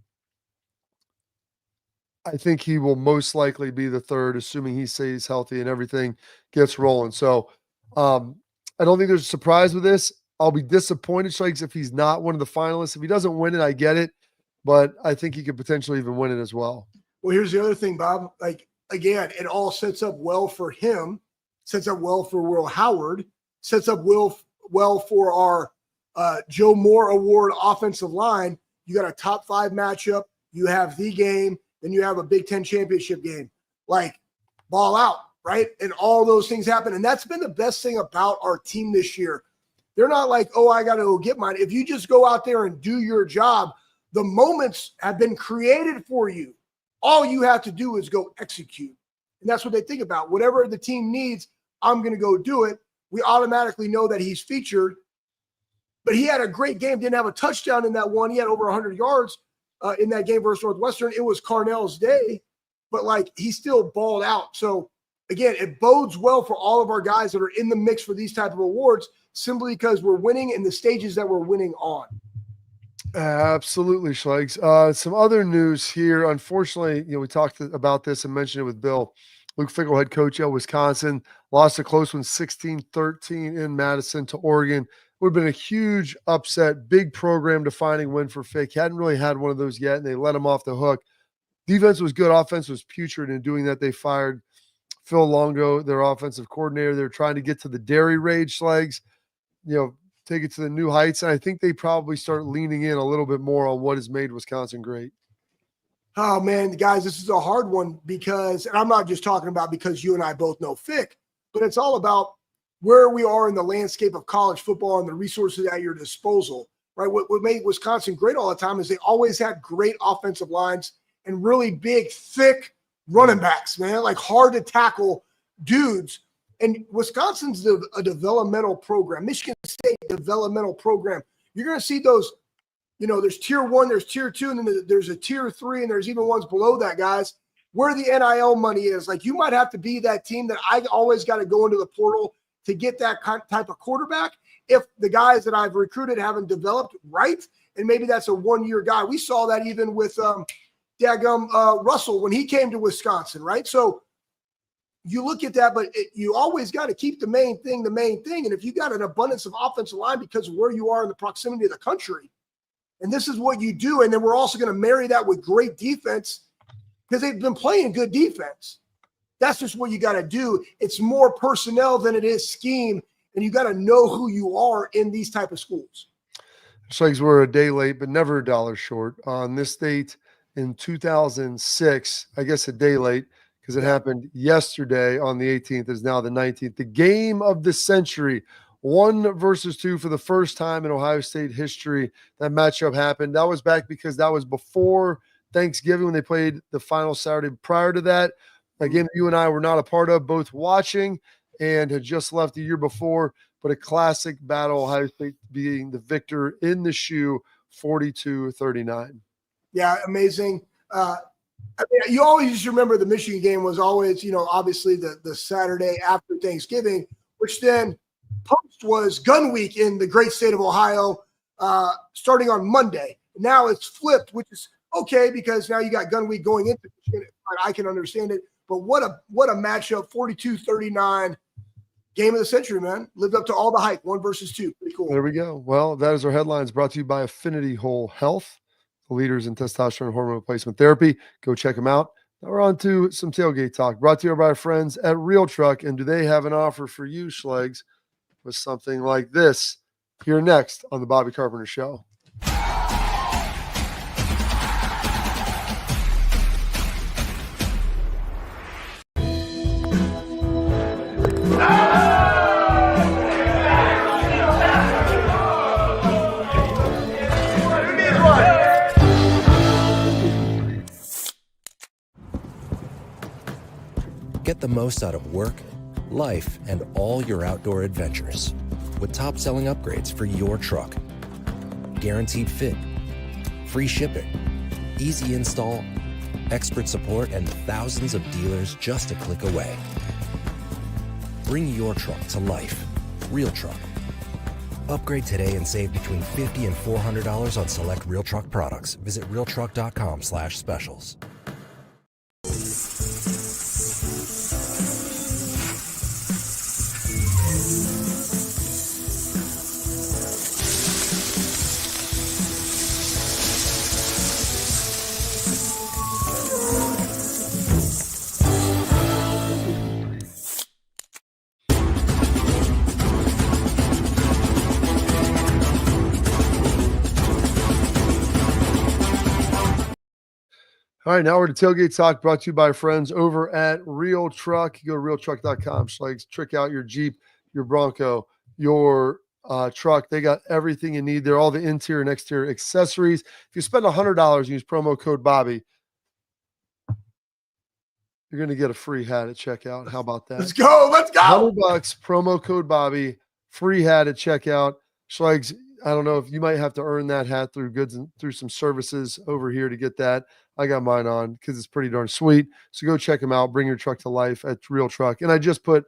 I think he will most likely be the third, assuming he stays healthy and everything gets rolling. So I don't think there's a surprise with this. I'll be disappointed, Schlegel, if he's not one of the finalists. If he doesn't win it, I get it. But I think he could potentially even win it as well. Well, here's the other thing, Bob. Like, again, it all sets up well for him, sets up well for Will Howard, sets up well for our Joe Moore Award offensive line. You got a top 5 matchup. You have the game. Then you have a Big Ten championship game. Like, ball out, right? And all those things happen. And that's been the best thing about our team this year. They're not like, oh, I got to go get mine. If you just go out there and do your job, the moments have been created for you. All you have to do is go execute. And that's what they think about. Whatever the team needs, I'm going to go do it. We automatically know that he's featured. But he had a great game, didn't have a touchdown in that one. He had over 100 yards in that game versus Northwestern. It was Carnell's day, but like he still balled out. So again, it bodes well for all of our guys that are in the mix for these type of awards, simply because we're winning in the stages that we're winning on. Absolutely, Schlegel. Some other news here. Unfortunately, we talked about this and mentioned it with Bill. Luke Fickell, head coach at Wisconsin, lost a close one, 16-13 in Madison to Oregon. Would have been a huge upset, big program-defining win for Fick. Hadn't really had one of those yet, and they let him off the hook. Defense was good. Offense was putrid. In doing that, they fired Phil Longo, their offensive coordinator. They're trying to get to the dairy rage, Schlegel, take it to the new heights. And I think they probably start leaning in a little bit more on what has made Wisconsin great. Oh, man, guys, this is a hard one because, and I'm not just talking about because you and I both know Fick, but it's all about where we are in the landscape of college football and the resources at your disposal, right? What made Wisconsin great all the time is they always had great offensive lines and really big, thick running backs, man, like hard to tackle dudes. And Wisconsin's a developmental program. Michigan State developmental program. You're going to see those, there's tier 1, there's tier 2, and then there's a tier 3, and there's even ones below that, guys, where the NIL money is. Like, you might have to be that team that I always got to go into the portal to get that type of quarterback if the guys that I've recruited haven't developed right, and maybe that's a one-year guy. We saw that even with Russell when he came to Wisconsin, right? So you look at that, but you always got to keep the main thing. And if you got an abundance of offensive line because of where you are in the proximity of the country, and this is what you do, and then we're also going to marry that with great defense because they've been playing good defense. That's just what you got to do. It's more personnel than it is scheme, and you got to know who you are in these type of schools. Schlegel, we're a day late, but never a dollar short. On this date in 2006, I guess a day late because it happened yesterday on the 18th, is now the 19th. The game of the century, 1 versus 2 for the first time in Ohio State history. That matchup happened. That was back because that was before Thanksgiving when they played the final Saturday. Prior to that, a game you and I were not a part of, both watching and had just left the year before, but a classic battle, Ohio State being the victor in the shoe, 42-39. Yeah, amazing. You always just remember the Michigan game was always, obviously the Saturday after Thanksgiving, which then post was Gun Week in the great state of Ohio, starting on Monday. Now it's flipped, which is okay because now you got Gun Week going into Michigan. I can understand it. But what a matchup, 42-39, game of the century, man. Lived up to all the hype, 1 versus 2. Pretty cool. There we go. Well, that is our headlines brought to you by Affinity Whole Health, the leaders in testosterone hormone replacement therapy. Go check them out. Now we're on to some tailgate talk brought to you by our friends at Real Truck. And do they have an offer for you, Schlegel, with something like this? Here next on the Bobby Carpenter Show. Get the most out of work, life, and all your outdoor adventures with top-selling upgrades for your truck. guaranteed fit, free shipping, easy install, expert support, and thousands of dealers just a click away. Bring your truck to life. Real Truck. Upgrade today and save between $50 and $400 on select Real Truck products. Visit realtruck.com/specials. All right, now we're to Tailgate Talk, brought to you by our friends over at Real Truck. You go to realtruck.com. Schlegs, trick out your Jeep, your Bronco, your truck. They got everything you need there, all the interior and exterior accessories. If you spend $100 and use promo code Bobby, you're going to get a free hat at checkout. How about that? Let's go. Let's go. $100, promo code Bobby, free hat at checkout. Schlegs, I don't know if you might have to earn that hat through goods and through some services over here to get that. I got mine on because it's pretty darn sweet. So go check them out. Bring your truck to life at Real Truck. And I just I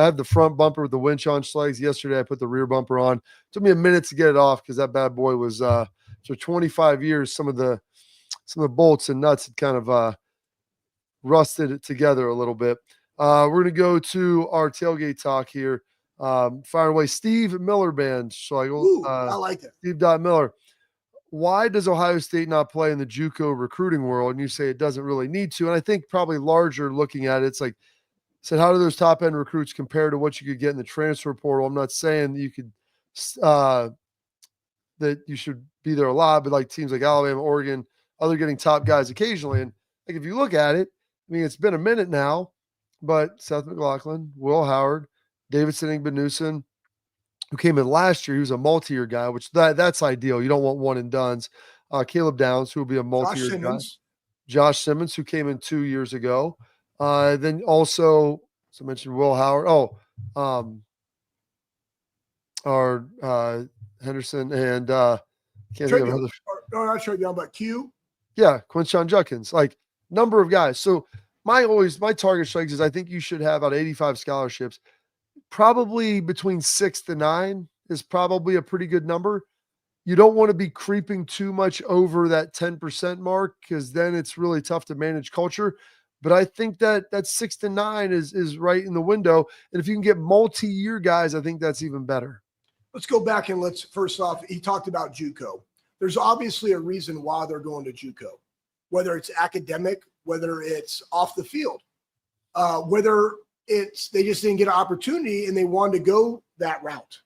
have the front bumper with the winch on, Schlegs. Yesterday I put the rear bumper on. Took me a minute to get it off because that bad boy was for 25 years. Some of the bolts and nuts had kind of rusted it together a little bit. We're going to go to our Tailgate Talk here. Fire away, Steve Miller Band. Ooh, I like that. Steve Miller. Why does Ohio State not play in the JUCO recruiting world? And you say it doesn't really need to. And I think probably larger looking at it, it's like, said, how do those top end recruits compare to what you could get in the transfer portal? I'm not saying that you could, that you should be there a lot, but like teams like Alabama, Oregon, other getting top guys occasionally. And like, if you look at it, I mean, it's been a minute now, but Seth McLaughlin, Will Howard, Davidson Ingbenuson, who came in last year, he was a multi-year guy, which that's ideal. You don't want one and dones. Caleb Downs, who will be a multi-year guy. Josh Simmons, who came in 2 years ago. Then also, so I mentioned Will Howard. Our Henderson and can't think of another. No, not Travion, but Q. Yeah, Quinshon Judkins. Like, number of guys. So my target strikes is I think you should have about 85 scholarships. Probably between 6 to 9 is probably a pretty good number. You don't want to be creeping too much over that 10% mark because then it's really tough to manage culture. But I think that 6 to 9 is right in the window. And if you can get multi-year guys, I think that's even better. Let's go back and first off, he talked about JUCO. There's obviously a reason why they're going to JUCO, whether it's academic, whether it's off the field, whether they just didn't get an opportunity and they wanted to go that route.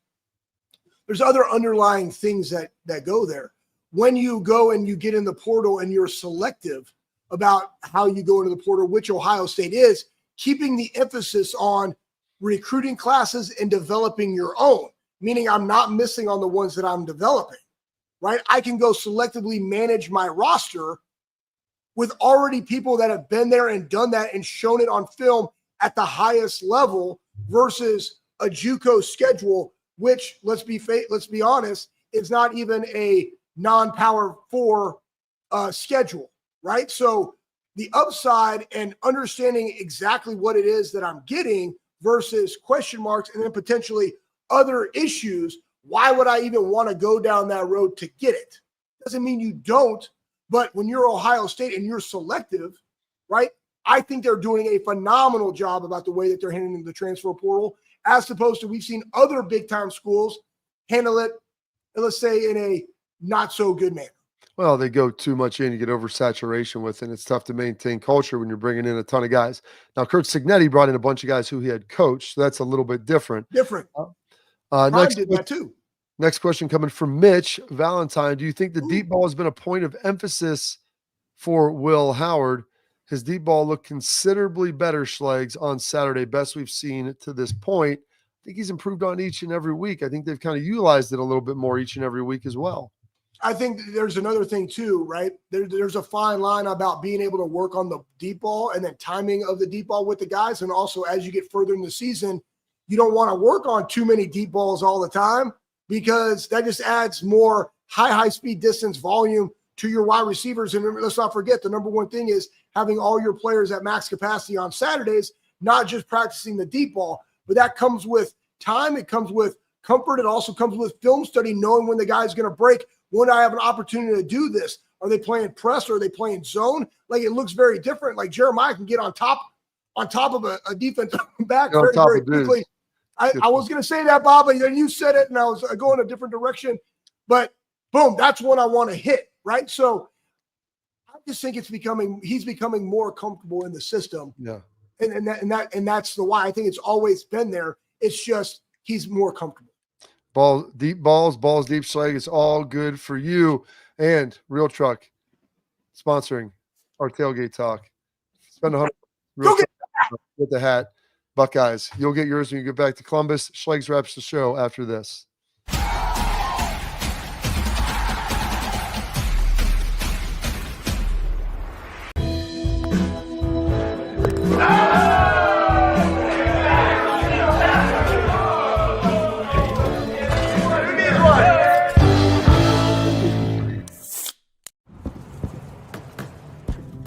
There's other underlying things that go there. When you go and you get in the portal and you're selective about how you go into the portal, which Ohio State is, keeping the emphasis on recruiting classes and developing your own, meaning I'm not missing on the ones that I'm developing, right? I can go selectively manage my roster with already people that have been there and done that and shown it on film at the highest level versus a JUCO schedule, which let's be honest, is not even a non-Power 4 schedule, right? So the upside and understanding exactly what it is that I'm getting versus question marks and then potentially other issues. Why would I even want to go down that road to get it? Doesn't mean you don't, but when you're Ohio State and you're selective, right? I think they're doing a phenomenal job about the way that they're handling the transfer portal, as opposed to we've seen other big-time schools handle it, let's say, in a not-so-good manner. Well, they go too much in, you get oversaturation with it, and it's tough to maintain culture when you're bringing in a ton of guys. Now, Kurt Cignetti brought in a bunch of guys who he had coached, so that's a little bit different. Next question coming from Mitch Valentine. Do you think the deep ball has been a point of emphasis for Will Howard? His deep ball looked considerably better, Schlegs, on Saturday. Best we've seen to this point. I think he's improved on each and every week. I think they've kind of utilized it a little bit more each and every week as well. I think there's another thing too, right? There's a fine line about being able to work on the deep ball and then timing of the deep ball with the guys. And also as you get further in the season, you don't want to work on too many deep balls all the time because that just adds more high speed distance volume to your wide receivers. And remember, let's not forget, the number one thing is having all your players at max capacity on Saturdays, not just practicing the deep ball, but that comes with time. It comes with comfort. It also comes with film study, knowing when the guy's going to break, when I have an opportunity to do this. Are they playing press? Or are they playing zone? Like, it looks very different. Like, Jeremiah can get on top of a defensive back very, very quickly. I was going to say that, Bob, but then you said it, and I was going a different direction. But boom, that's what I want to hit, right? So I just think he's becoming more comfortable in the system. Yeah. And that's the why. I think it's always been there. It's just he's more comfortable. Deep deep Schleg. It's all good for you. And Real Truck sponsoring our tailgate talk. Spend $100. Get the hat. Buckeyes. You'll get yours when you get back to Columbus. Schleg's wraps the show after this.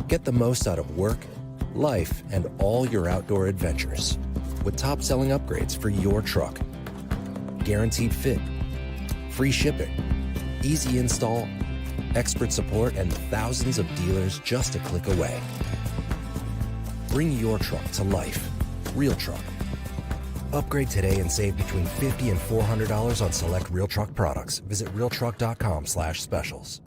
Get the most out of work, life, and all your outdoor adventures with top-selling upgrades for your truck. Guaranteed fit, free shipping, easy install, expert support, and thousands of dealers just a click away. Bring your truck to life. Real Truck. Upgrade today and save between $50 and $400 on select Real Truck products. Visit realtruck.com/specials.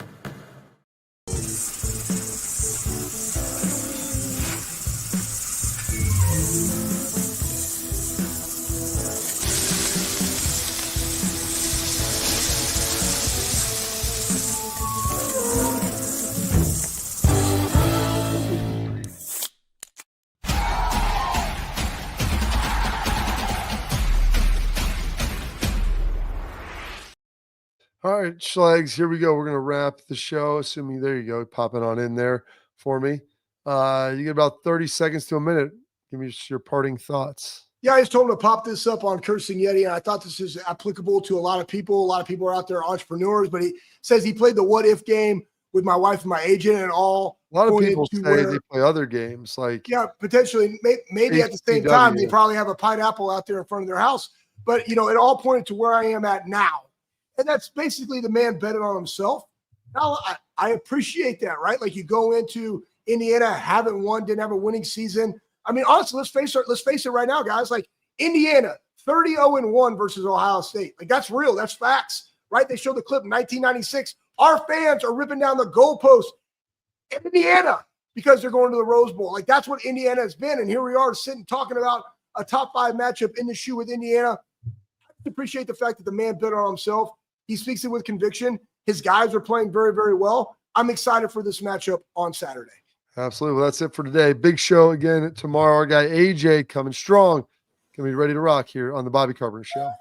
All right, Schlegs, here we go. We're going to wrap the show, assuming there you go, popping on in there for me. You get about 30 seconds to a minute. Give me just your parting thoughts. Yeah, I just told him to pop this up on Cursing Yeti, and I thought this is applicable to a lot of people. A lot of people are out there, entrepreneurs, but he says he played the what if game with my wife and my agent and all. A lot of people say they play other games. Like, yeah, potentially, maybe at the same time, they probably have a pineapple out there in front of their house. But, it all pointed to where I am at now. And that's basically the man betting on himself. Now, I appreciate that, right? Like, you go into Indiana, haven't won, didn't have a winning season. I mean, honestly, let's face it right now, guys. Like, Indiana, 30-0-1 versus Ohio State. Like, that's real. That's facts, right? They showed the clip in 1996. Our fans are ripping down the goalpost in Indiana because they're going to the Rose Bowl. Like, that's what Indiana has been. And here we are sitting talking about a top 5 matchup in the shoe with Indiana. I appreciate the fact that the man bet on himself. He speaks it with conviction. His guys are playing very, very well. I'm excited for this matchup on Saturday. Absolutely. Well, that's it for today. Big show again tomorrow. Our guy AJ coming strong. Gonna be ready to rock here on the Bobby Carpenter Show.